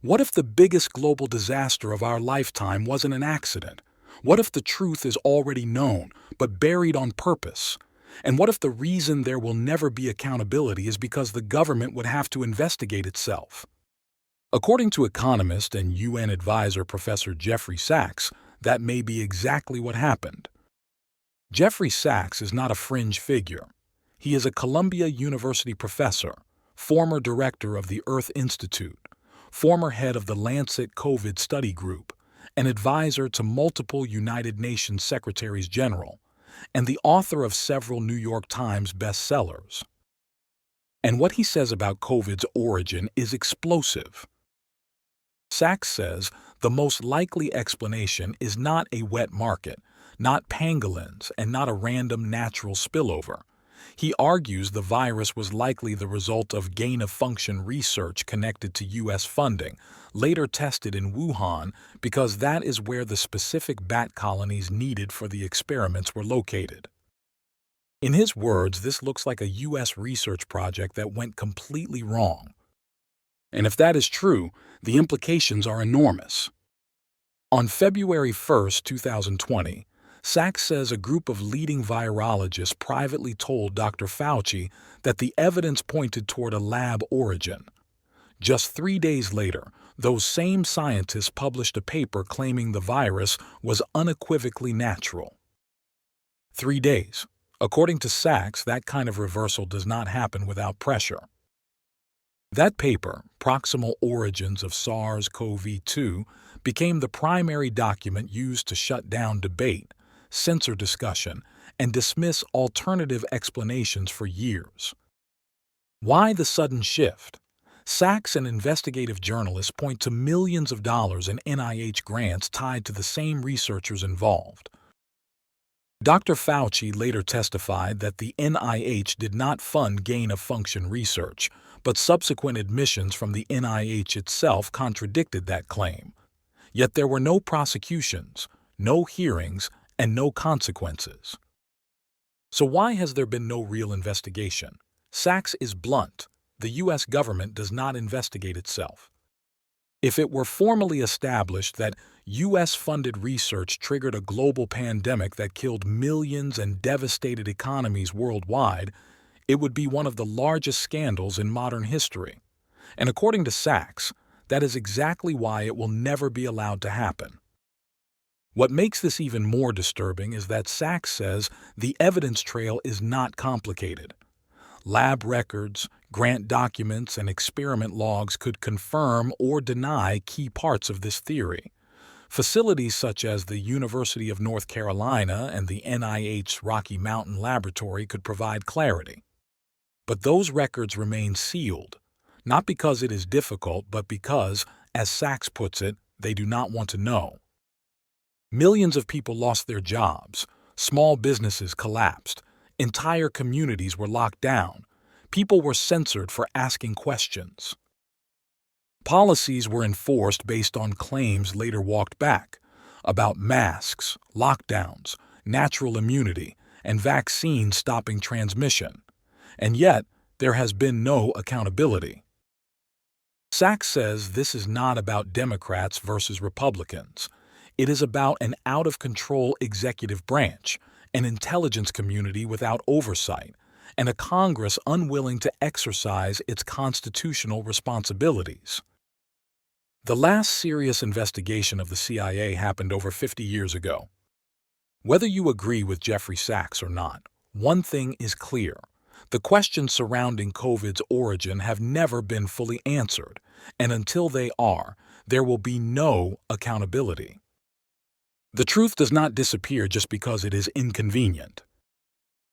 What if the biggest global disaster of our lifetime wasn't an accident? What if the truth is already known, but buried on purpose? And what if the reason there will never be accountability is because the government would have to investigate itself? According to economist and UN advisor Professor Jeffrey Sachs, that may be exactly what happened. Jeffrey Sachs is not a fringe figure. He is a Columbia University professor, former director of the Earth Institute, former head of the Lancet COVID study group, an advisor to multiple United Nations Secretaries General, and the author of several New York Times bestsellers. And what he says about COVID's origin is explosive. Sachs says the most likely explanation is not a wet market, not pangolins, and not a random natural spillover. He argues the virus was likely the result of gain-of-function research connected to U.S. funding, later tested in Wuhan because that is where the specific bat colonies needed for the experiments were located. In his words, this looks like a U.S. research project that went completely wrong. And if that is true, the implications are enormous. On February 1, 2020, Sachs says a group of leading virologists privately told Dr. Fauci that the evidence pointed toward a lab origin. Just 3 days later, those same scientists published a paper claiming the virus was unequivocally natural. 3 days. According to Sachs, that kind of reversal does not happen without pressure. That paper, Proximal Origins of SARS-CoV-2, became the primary document used to shut down debate, censor discussion, and dismiss alternative explanations for years. Why the sudden shift? Sachs and investigative journalists point to millions of dollars in NIH grants tied to the same researchers involved. Dr. Fauci later testified that the NIH did not fund gain-of-function research, but subsequent admissions from the NIH itself contradicted that claim. Yet there were no prosecutions, no hearings, and no consequences. So why has there been no real investigation? Sachs is blunt. The U.S. government does not investigate itself. If it were formally established that U.S.-funded research triggered a global pandemic that killed millions and devastated economies worldwide, it would be one of the largest scandals in modern history. And according to Sachs, that is exactly why it will never be allowed to happen. What makes this even more disturbing is that Sachs says the evidence trail is not complicated. Lab records, grant documents, and experiment logs could confirm or deny key parts of this theory. Facilities such as the University of North Carolina and the NIH's Rocky Mountain Laboratory could provide clarity. But those records remain sealed, not because it is difficult, but because, as Sachs puts it, they do not want to know. Millions of people lost their jobs, small businesses collapsed, entire communities were locked down, people were censored for asking questions. Policies were enforced based on claims later walked back about masks, lockdowns, natural immunity, and vaccines stopping transmission. And yet, there has been no accountability. Sachs says this is not about Democrats versus Republicans. It is about an out-of-control executive branch, an intelligence community without oversight, and a Congress unwilling to exercise its constitutional responsibilities. The last serious investigation of the CIA happened over 50 years ago. Whether you agree with Jeffrey Sachs or not, one thing is clear. The questions surrounding COVID's origin have never been fully answered, and until they are, there will be no accountability. The truth does not disappear just because it is inconvenient.